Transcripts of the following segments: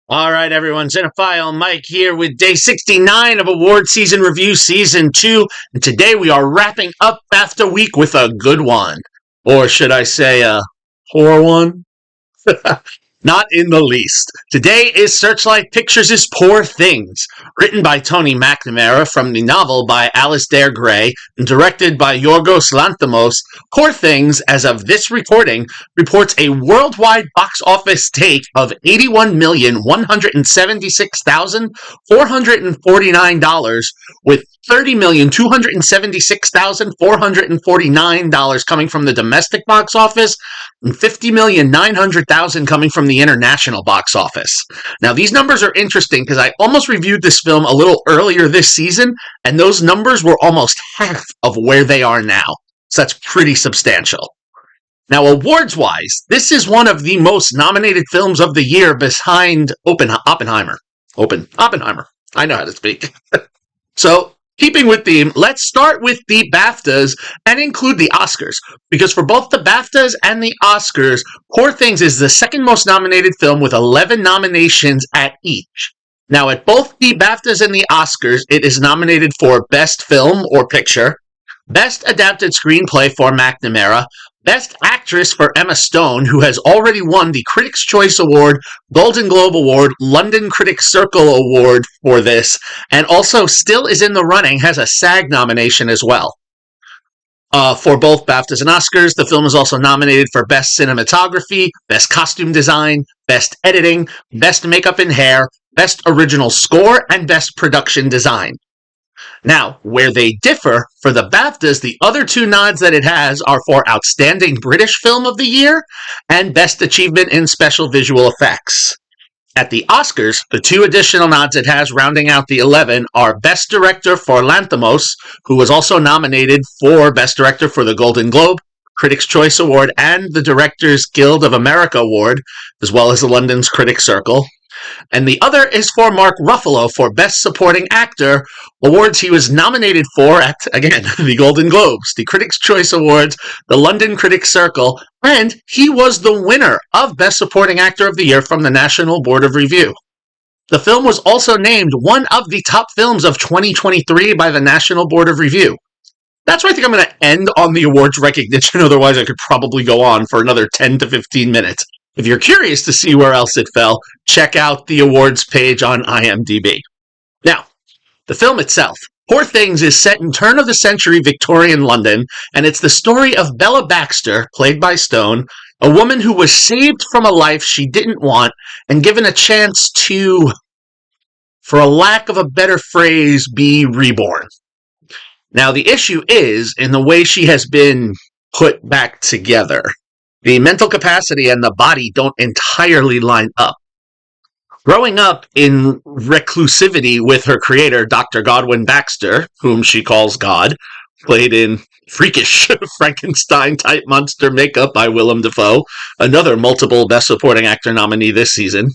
All right, everyone. Cinephile Mike here with day 69 of Award Season Review Season 2. And today we are wrapping up BAFTA week with a good one. Or should I say a poor one? Not in the least. Today is Searchlight Pictures' Poor Things, written by Tony McNamara from the novel by Alasdair Gray and directed by Yorgos Lanthimos. Poor Things, as of this recording, reports a worldwide box office take of $81,176,449, with $30,276,449 coming from the domestic box office and $50,900,000 coming from the international box office. Now, these numbers are interesting because I almost reviewed this film a little earlier this season, and those numbers were almost half of where they are now. So that's pretty substantial. Now, awards-wise, this is one of the most nominated films of the year behind Oppenheimer. Oppenheimer. I know how to speak. So, keeping with theme, let's start with the BAFTAs and include the Oscars, because for both the BAFTAs and the Oscars, Poor Things is the second most nominated film with 11 nominations at each. Now, at both the BAFTAs and the Oscars, it is nominated for Best Film or Picture, Best Adapted Screenplay for McNamara, Best Actress for Emma Stone, who has already won the Critics' Choice Award, Golden Globe Award, London Critics' Circle Award for this, and also still is in the running, has a SAG nomination as well. For both BAFTAs and Oscars, the film is also nominated for Best Cinematography, Best Costume Design, Best Editing, Best Makeup and Hair, Best Original Score, and Best Production Design. Now, where they differ, for the BAFTAs, the other two nods that it has are for Outstanding British Film of the Year and Best Achievement in Special Visual Effects. At the Oscars, the two additional nods it has, rounding out the 11, are Best Director for Lanthimos, who was also nominated for Best Director for the Golden Globe, Critics' Choice Award, and the Directors Guild of America Award, as well as the London's Critics' Circle. And the other is for Mark Ruffalo for Best Supporting Actor, awards he was nominated for at, again, the Golden Globes, the Critics' Choice Awards, the London Critics' Circle, and he was the winner of Best Supporting Actor of the Year from the National Board of Review. The film was also named one of the top films of 2023 by the National Board of Review. That's where I think I'm going to end on the awards recognition, otherwise I could probably go on for another 10 to 15 minutes. If you're curious to see where else it fell, check out the awards page on IMDb. Now, the film itself. Poor Things is set in turn-of-the-century Victorian London, and it's the story of Bella Baxter, played by Stone, a woman who was saved from a life she didn't want and given a chance to, for a lack of a better phrase, be reborn. Now, the issue is in the way she has been put back together. The mental capacity and the body don't entirely line up. Growing up in reclusivity with her creator, Dr. Godwin Baxter, whom she calls God, played in freakish Frankenstein-type monster makeup by Willem Dafoe, another multiple Best Supporting Actor nominee this season,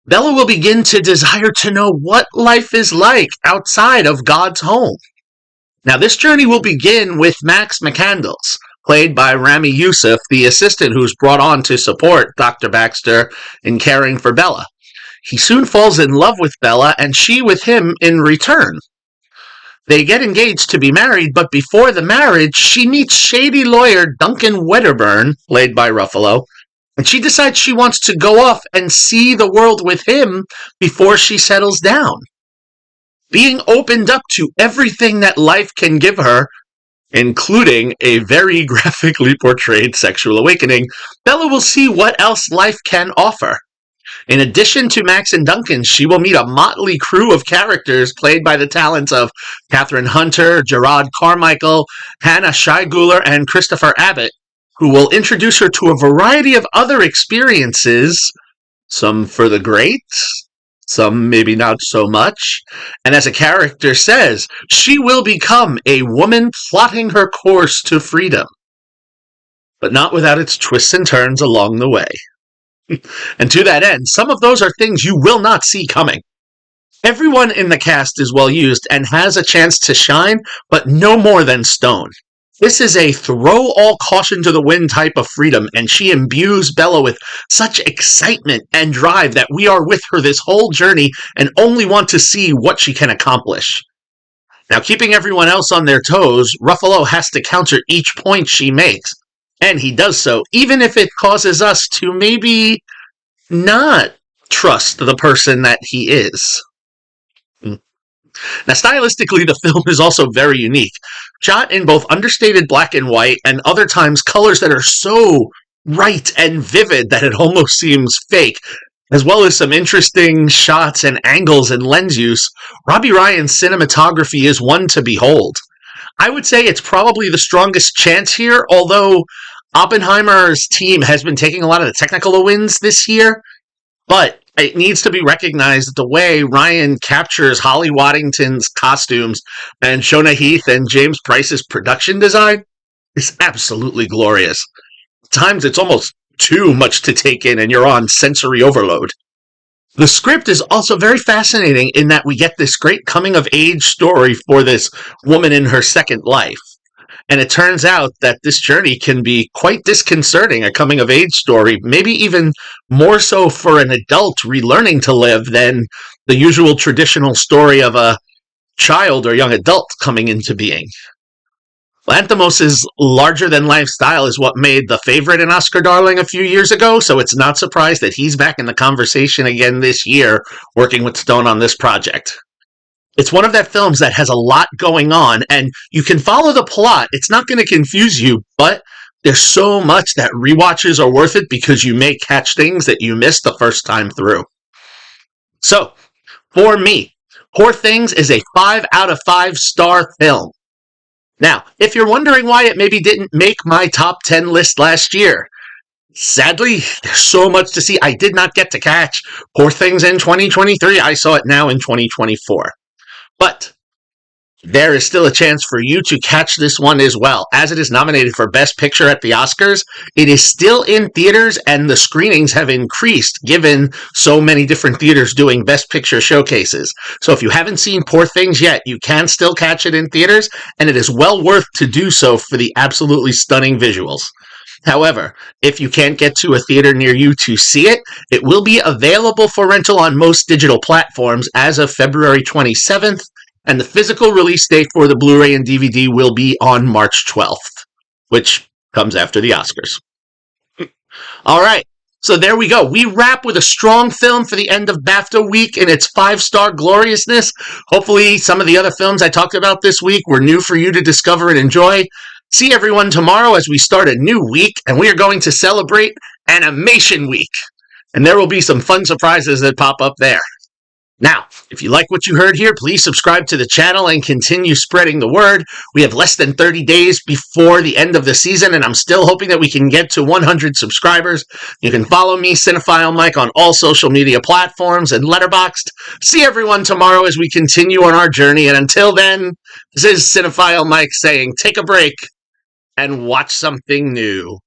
Bella will begin to desire to know what life is like outside of God's home. Now, this journey will begin with Max McCandles, played by Rami Youssef, the assistant who's brought on to support Dr. Baxter in caring for Bella. He soon falls in love with Bella, and she with him in return. They get engaged to be married, but before the marriage, she meets shady lawyer Duncan Wedderburn, played by Ruffalo, and she decides she wants to go off and see the world with him before she settles down. Being opened up to everything that life can give her, including a very graphically portrayed sexual awakening, Bella will see what else life can offer. In addition to Max and Duncan, she will meet a motley crew of characters played by the talents of Catherine Hunter, Gerard Carmichael, Hannah Scheiguler, and Christopher Abbott, who will introduce her to a variety of other experiences, some for the great, some maybe not so much, and as a character says, she will become a woman plotting her course to freedom, but not without its twists and turns along the way. And to that end, some of those are things you will not see coming. Everyone in the cast is well used and has a chance to shine, but no more than Stone. This is a throw all caution to the wind type of freedom, and she imbues Bella with such excitement and drive that we are with her this whole journey and only want to see what she can accomplish. Now, keeping everyone else on their toes, Ruffalo has to counter each point she makes, and he does so, even if it causes us to maybe not trust the person that he is. Now, stylistically, the film is also very unique, shot in both understated black and white and other times colors that are so bright and vivid that it almost seems fake, as well as some interesting shots and angles and lens use. Robbie Ryan's cinematography is one to behold. I would say it's probably the strongest chance here, although Oppenheimer's team has been taking a lot of the technical wins this year, but it needs to be recognized that the way Ryan captures Holly Waddington's costumes and Shona Heath and James Price's production design is absolutely glorious. At times it's almost too much to take in and you're on sensory overload. The script is also very fascinating in that we get this great coming-of-age story for this woman in her second life. And it turns out that this journey can be quite disconcerting, a coming-of-age story, maybe even more so for an adult relearning to live than the usual traditional story of a child or young adult coming into being. Lanthimos' larger-than-life style is what made The Favorite an Oscar darling a few years ago, so it's not surprised that he's back in the conversation again this year, working with Stone on this project. It's one of that films that has a lot going on, and you can follow the plot. It's not going to confuse you, but there's so much that rewatches are worth it because you may catch things that you missed the first time through. So, for me, Poor Things is a 5 out of 5 star film. Now, if you're wondering why it maybe didn't make my top 10 list last year, sadly, there's so much to see. I did not get to catch Poor Things in 2023. I saw it now in 2024. But there is still a chance for you to catch this one as well. As it is nominated for Best Picture at the Oscars, it is still in theaters and the screenings have increased given so many different theaters doing Best Picture showcases. So if you haven't seen Poor Things yet, you can still catch it in theaters, and it is well worth to do so for the absolutely stunning visuals. However, if you can't get to a theater near you to see it, it will be available for rental on most digital platforms as of February 27th, and the physical release date for the Blu-ray and DVD will be on March 12th, which comes after the Oscars. All right, so there we go. We wrap with a strong film for the end of BAFTA week in its 5-star gloriousness. Hopefully some of the other films I talked about this week were new for you to discover and enjoy. See everyone tomorrow as we start a new week, and we are going to celebrate Animation Week. And there will be some fun surprises that pop up there. Now, if you like what you heard here, please subscribe to the channel and continue spreading the word. We have less than 30 days before the end of the season, and I'm still hoping that we can get to 100 subscribers. You can follow me, Cinephile Mike, on all social media platforms and Letterboxd. See everyone tomorrow as we continue on our journey, and until then, this is Cinephile Mike saying take a break and watch something new.